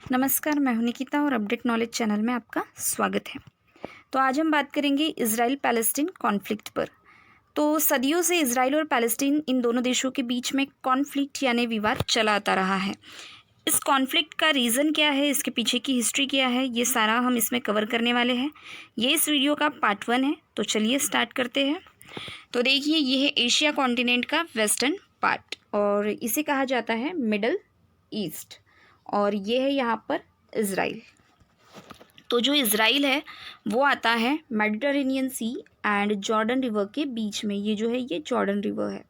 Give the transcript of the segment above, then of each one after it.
नमस्कार, मैं हूं निकिता और अपडेट नॉलेज चैनल में आपका स्वागत है। तो आज हम बात करेंगे इजराइल पैलेस्टीन कॉन्फ्लिक्ट पर। तो सदियों से इजराइल और पैलेस्टीन इन दोनों देशों के बीच में कॉन्फ्लिक्ट यानी विवाद चला आता रहा है। इस कॉन्फ्लिक्ट का रीज़न क्या है, इसके पीछे की हिस्ट्री क्या है, ये सारा हम इसमें कवर करने वाले हैं। ये इस वीडियो का पार्ट 1 है, तो चलिए स्टार्ट करते हैं। तो देखिए, ये है एशिया कॉन्टिनेंट का वेस्टर्न पार्ट और इसे कहा जाता है मिडल ईस्ट, और ये है यहाँ पर इज़राइल। तो जो इज़राइल है वो आता है Mediterranean Sea and Jordan River के बीच में। ये जो है ये जॉर्डन रिवर है।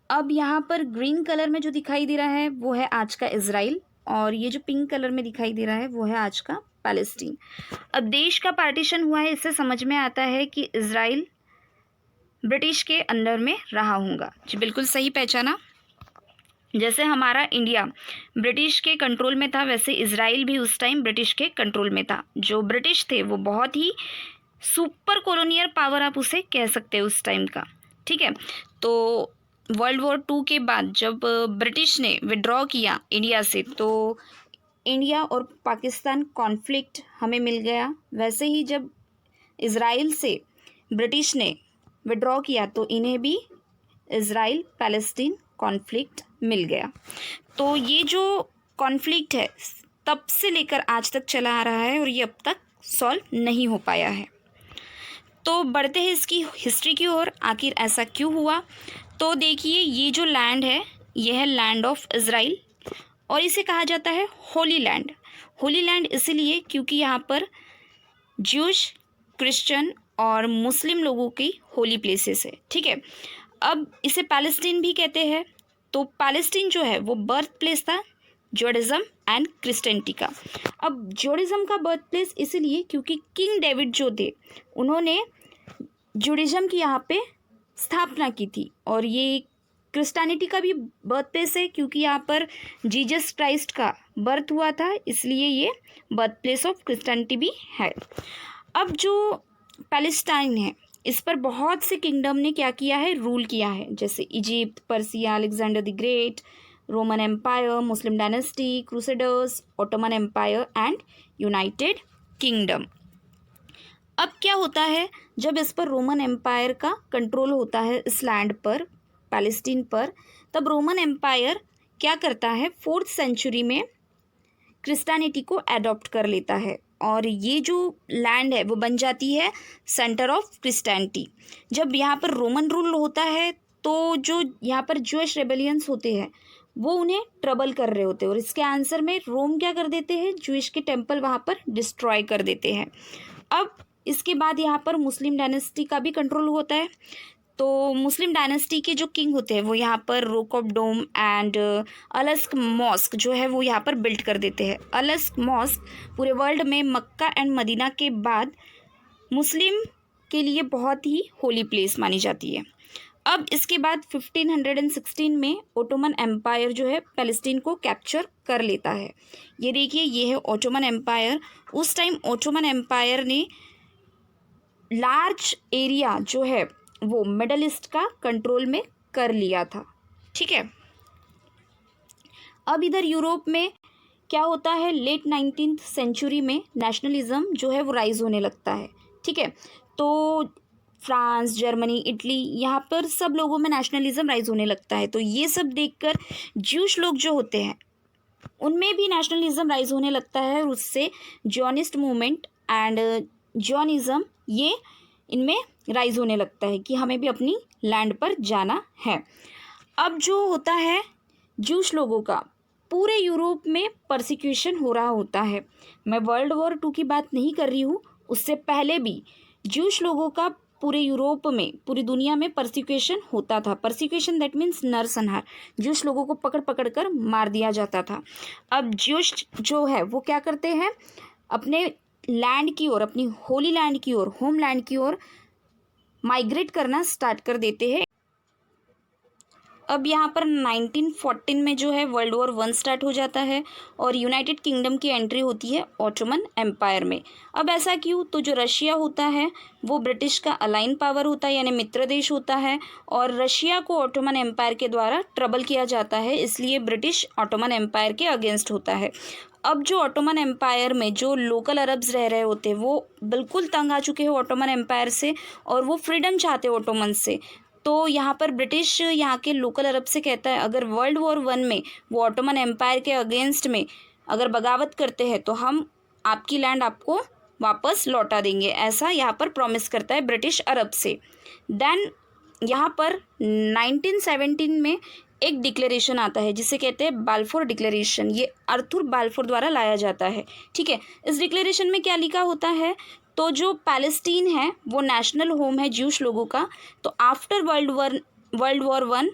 अब यहाँ पर ग्रीन कलर में जो दिखाई दे रहा है वो है आज का इज़राइल, और ये जो पिंक कलर में दिखाई दे रहा है वो है आज का पैलेस्टीन। अब देश का पार्टीशन हुआ है, इससे समझ में आता है कि इज़राइल ब्रिटिश के अंडर में रहा होगा। जी बिल्कुल सही पहचाना। जैसे हमारा इंडिया ब्रिटिश के कंट्रोल में था, वैसे इज़राइल भी उस टाइम ब्रिटिश के कंट्रोल में था। जो ब्रिटिश थे वो बहुत ही सुपर कॉलोनियल पावर आप उसे कह सकते हैं उस टाइम का। ठीक है, तो वर्ल्ड वॉर 2 के बाद जब ब्रिटिश ने विड्रॉ किया इंडिया से, तो इंडिया और पाकिस्तान कॉन्फ्लिक्ट हमें मिल गया। वैसे ही जब इज़राइल से ब्रिटिश ने विड्रॉ किया तो इन्हें भी इज़राइल पैलेस्टीन कॉन्फ्लिक्ट मिल गया। तो ये जो कॉन्फ्लिक्ट है तब से लेकर आज तक चला आ रहा है और ये अब तक सॉल्व नहीं हो पाया है। तो बढ़ते हैं इसकी हिस्ट्री की ओर, आखिर ऐसा क्यों हुआ। तो देखिए, ये जो लैंड है ये है लैंड ऑफ इज़राइल और इसे कहा जाता है होली लैंड। होली लैंड इसीलिए क्योंकि यहाँ पर ज्यूश, क्रिश्चियन और मुस्लिम लोगों की होली प्लेसेस है। ठीक है, अब इसे पैलेस्टीन भी कहते हैं। तो पैलेस्टीन जो है वो बर्थ प्लेस था जुडाइज्म एंड क्रिश्चियनिटी का। अब जुडाइज्म का बर्थ प्लेस इसलिए क्योंकि किंग डेविड जो थे उन्होंने जुडाइज्म की यहाँ पे स्थापना की थी, और ये क्रिश्चियनिटी का भी बर्थ प्लेस है क्योंकि यहाँ पर जीसस क्राइस्ट का बर्थ हुआ था, इसलिए ये बर्थ प्लेस ऑफ क्रिश्चियनिटी भी है। अब जो पैलेस्टाइन है इस पर बहुत से किंगडम ने क्या किया है, रूल किया है, जैसे Egypt, Persia, Alexander the Great, Roman Empire, Muslim dynasty, crusaders, Ottoman Empire and United Kingdom. अब क्या होता है, जब इस पर रोमन एम्पायर का कंट्रोल होता है इस लैंड पर, पैलेस्टीन पर, तब रोमन एम्पायर क्या करता है, 4th सेंचुरी में क्रिश्चियनिटी को एडॉप्ट कर लेता है और ये जो लैंड है वो बन जाती है सेंटर ऑफ क्रिश्चियनिटी। जब यहाँ पर रोमन रूल होता है तो जो यहाँ पर ज्यूइश रेबेलियंस होते हैं वो उन्हें ट्रबल कर रहे होते हैं, और इसके आंसर में रोम क्या कर देते हैं, ज्यूइश के टेम्पल वहाँ पर डिस्ट्रॉय कर देते हैं। अब इसके बाद यहाँ पर मुस्लिम डायनेस्टी का भी कंट्रोल होता है। तो मुस्लिम डायनेस्टी के जो किंग होते हैं वो यहाँ पर रोक of dome and Alaska mask जो है वो यहाँ पर बिल्ड कर देते हैं। अलस्क मॉस्क पूरे वर्ल्ड में मक्का एंड मदीना के बाद मुस्लिम के लिए बहुत ही होली प्लेस मानी जाती है। अब इसके बाद 1516 में ओटोमन एम्पायर जो है पैलेस्टीन को कैप्चर कर लेता है। ये देखिए, ये है ओटोमन एम्पायर। उस टाइम ओटोमन एम्पायर ने लार्ज एरिया जो है वो मिडल ईस्ट का कंट्रोल में कर लिया था। ठीक है, अब इधर यूरोप में क्या होता है, लेट 19th सेंचुरी में नेशनलिज्म जो है वो राइज होने लगता है। ठीक है, तो फ्रांस, जर्मनी, इटली, यहाँ पर सब लोगों में नेशनलिज्म राइज होने लगता है। तो ये सब देखकर ज्यूश लोग जो होते हैं उनमें भी नेशनलिज्म राइज होने लगता है, और उससे जॉनिस्ट मूवमेंट एंड जॉनिज्म ये इनमें राइज होने लगता है कि हमें भी अपनी लैंड पर जाना है। अब जो होता है ज्यूश लोगों का पूरे यूरोप में परसिक्यूशन हो रहा होता है। मैं वर्ल्ड वॉर 2 की बात नहीं कर रही हूँ, उससे पहले भी ज्यूश लोगों का पूरे यूरोप में, पूरी दुनिया में परसिक्यूशन होता था। परसिक्यूशन दैट मीन्स नरसंहार, ज्यूश लोगों को पकड़ पकड़ कर मार दिया जाता था। अब ज्यूश जो है वो क्या करते हैं, अपने लैंड की ओर, अपनी होली लैंड की ओर, होम लैंड की ओर माइग्रेट करना स्टार्ट कर देते हैं। अब यहाँ पर 1914 में जो है वर्ल्ड वॉर 1 स्टार्ट हो जाता है और यूनाइटेड किंगडम की एंट्री होती है ऑटोमन एम्पायर में। अब ऐसा क्यों? तो जो रशिया होता है वो ब्रिटिश का अलाइन पावर होता है, यानी मित्र देश होता है, और रशिया को ऑटोमन एम्पायर के द्वारा ट्रबल किया जाता है, इसलिए ब्रिटिश ऑटोमन एम्पायर के अगेंस्ट होता है। अब जो ऑटोमन एम्पायर में जो लोकल अरब्स रह रहे होते हैं वो बिल्कुल तंग आ चुके हैं ऑटोमन एम्पायर से और वो फ्रीडम चाहते हैं ऑटोमन से। तो यहाँ पर ब्रिटिश यहाँ के लोकल अरब से कहता है अगर वर्ल्ड वॉर 1 में वो ऑटोमन एम्पायर के अगेंस्ट में अगर बगावत करते हैं तो हम आपकी लैंड आपको वापस लौटा देंगे, ऐसा यहाँ पर प्रॉमिस करता है ब्रिटिश अरब से। देन यहाँ पर 1917 में एक डिक्लेरेशन आता है जिसे कहते हैं बाल्फोर डिक्लेरेशन। ये आर्थर बाल्फोर द्वारा लाया जाता है। ठीक है, इस डिक्लेरेशन में क्या लिखा होता है? तो जो पैलेस्टीन है वो नेशनल होम है ज्यूश लोगों का, तो आफ्टर वर्ल्ड वॉर 1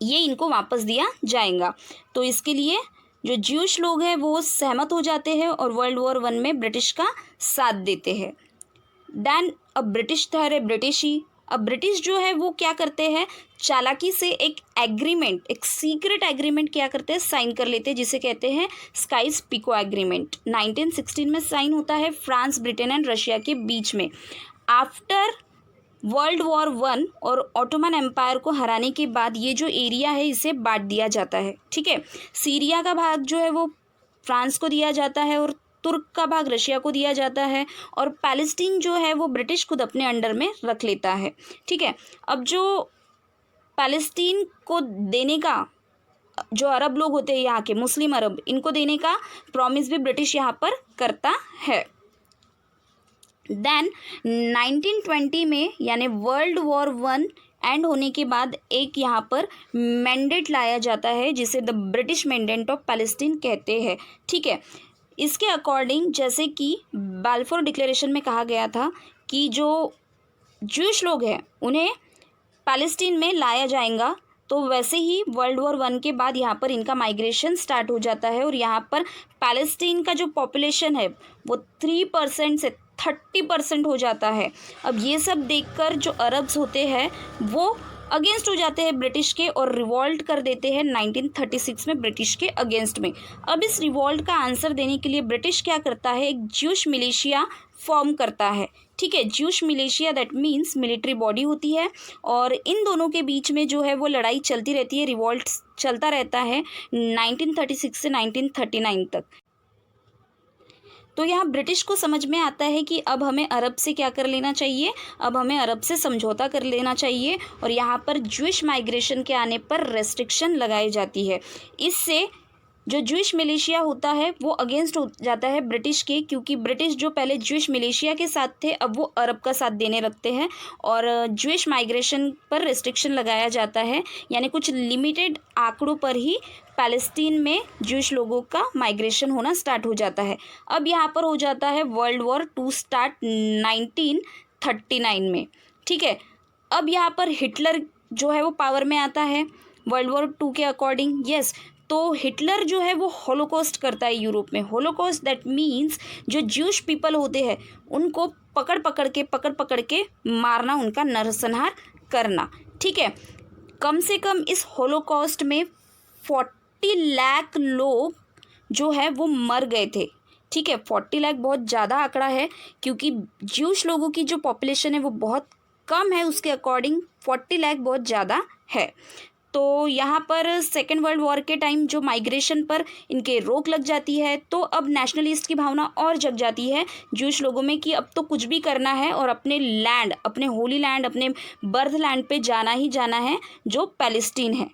ये इनको वापस दिया जाएगा। तो इसके लिए जो ज्यूश लोग हैं वो सहमत हो जाते हैं और वर्ल्ड वॉर 1 में ब्रिटिश का साथ देते हैं। देन अब ब्रिटिश ठहरे ब्रिटिश ही। अब ब्रिटिश जो है वो क्या करते हैं, चालाकी से एक एग्रीमेंट, एक सीक्रेट एग्रीमेंट क्या करते हैं, साइन कर लेते हैं, जिसे कहते हैं स्काइस पिको एग्रीमेंट। 1916 में साइन होता है फ्रांस, ब्रिटेन एंड रशिया के बीच में। आफ्टर वर्ल्ड वॉर 1 और ऑटोमन एम्पायर को हराने के बाद ये जो एरिया है इसे बांट दिया जाता है। ठीक है, सीरिया का भाग जो है वो फ्रांस को दिया जाता है और तुर्क का भाग रशिया को दिया जाता है और पैलेस्टीन जो है वो ब्रिटिश खुद अपने अंडर में रख लेता है। ठीक है, अब जो पैलेस्टीन को देने का जो अरब लोग होते हैं यहाँ के मुस्लिम अरब, इनको देने का प्रॉमिस भी ब्रिटिश यहाँ पर करता है। देन 1920 में यानी वर्ल्ड वॉर 1 एंड होने के बाद एक यहाँ पर मैंडेट लाया जाता है जिसे the British mandate of Palestine कहते हैं। ठीक है, इसके अकॉर्डिंग जैसे कि बाल्फोर डिक्लेरेशन में कहा गया था कि जो ज्यूश लोग हैं उन्हें पैलेस्टीन में लाया जाएगा, तो वैसे ही वर्ल्ड वॉर 1 के बाद यहाँ पर इनका माइग्रेशन स्टार्ट हो जाता है और यहाँ पर पैलेस्टीन का जो पॉपुलेशन है वो 3% से 30% हो जाता है। अब ये सब देखकर जो अरब्स होते हैं वो अगेंस्ट हो जाते हैं ब्रिटिश के और रिवॉल्ट कर देते हैं 1936 में ब्रिटिश के अगेंस्ट में। अब इस रिवॉल्ट का आंसर देने के लिए ब्रिटिश क्या करता है, एक ज्यूश मिलिशिया फॉर्म करता है। ठीक है, Jews militia that means military body होती है और इन दोनों के बीच में जो है वो लड़ाई चलती रहती है, रिवॉल्ट चलता रहता है 1936 से 1939 तक। तो यहाँ ब्रिटिश को समझ में आता है कि अब हमें अरब से क्या कर लेना चाहिए, अब हमें अरब से समझौता कर लेना चाहिए और यहाँ पर ज्यूश माइग्रेशन के आने पर रेस्ट्रिक्शन लगाई जाती है। इससे जो ज्यूश मिलिशिया होता है वो अगेंस्ट हो जाता है ब्रिटिश के, क्योंकि ब्रिटिश जो पहले ज्यूश मिलिशिया के साथ थे अब वो अरब का साथ देने लगते हैं और ज्यूश माइग्रेशन पर रेस्ट्रिक्शन लगाया जाता है, यानी कुछ लिमिटेड आंकड़ों पर ही पैलेस्टीन में ज्यूश लोगों का माइग्रेशन होना स्टार्ट हो जाता है। अब यहाँ पर हो जाता है वर्ल्ड वॉर 2 स्टार्ट 1939 में। ठीक है, अब यहाँ पर हिटलर जो है वो पावर में आता है वर्ल्ड वॉर 2 के अकॉर्डिंग। यस, तो हिटलर जो है वो होलोकॉस्ट करता है यूरोप में। होलोकॉस्ट दैट मीन्स जो ज्यूश पीपल होते हैं उनको पकड़ पकड़ के मारना, उनका नरसंहार करना। ठीक है, कम से कम इस होलोकॉस्ट में 40 लाख लोग जो है वो मर गए थे। ठीक है, 40 लाख बहुत ज़्यादा आंकड़ा है क्योंकि ज्यूश लोगों की जो पॉपुलेशन है वो बहुत कम है, उसके अकॉर्डिंग 40 लाख बहुत ज़्यादा है। तो यहाँ पर सेकेंड वर्ल्ड वॉर के टाइम जो माइग्रेशन पर इनके रोक लग जाती है, तो अब नेशनलिस्ट की भावना और जग जाती है ज्यूश लोगों में कि अब तो कुछ भी करना है और अपने लैंड, अपने होली लैंड, अपने बर्थ लैंड पे जाना ही जाना है जो पैलेस्टीन है।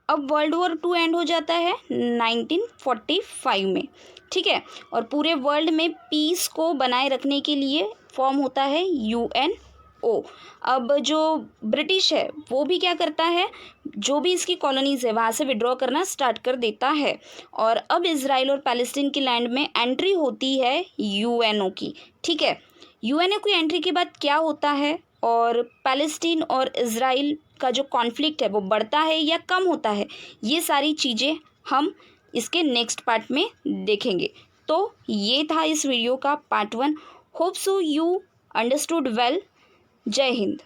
अब वर्ल्ड वॉर 2 एंड हो जाता है 1945 में। ठीक है, और पूरे वर्ल्ड में पीस को बनाए रखने के लिए फॉर्म होता है UNO। अब जो ब्रिटिश है वो भी क्या करता है, जो भी इसकी कॉलोनीज़ है वहाँ से विड्रॉ करना स्टार्ट कर देता है और अब इजराइल और पैलेस्टीन की लैंड में एंट्री होती है UNO की। ठीक है, UNO की एंट्री के बाद क्या होता है और पैलेस्टीन और इजराइल का जो कॉन्फ्लिक्ट है वो बढ़ता है या कम होता है, ये सारी चीज़ें हम इसके नेक्स्ट पार्ट में देखेंगे। तो ये था इस वीडियो का part 1। Hope so you understood well. जय हिंद।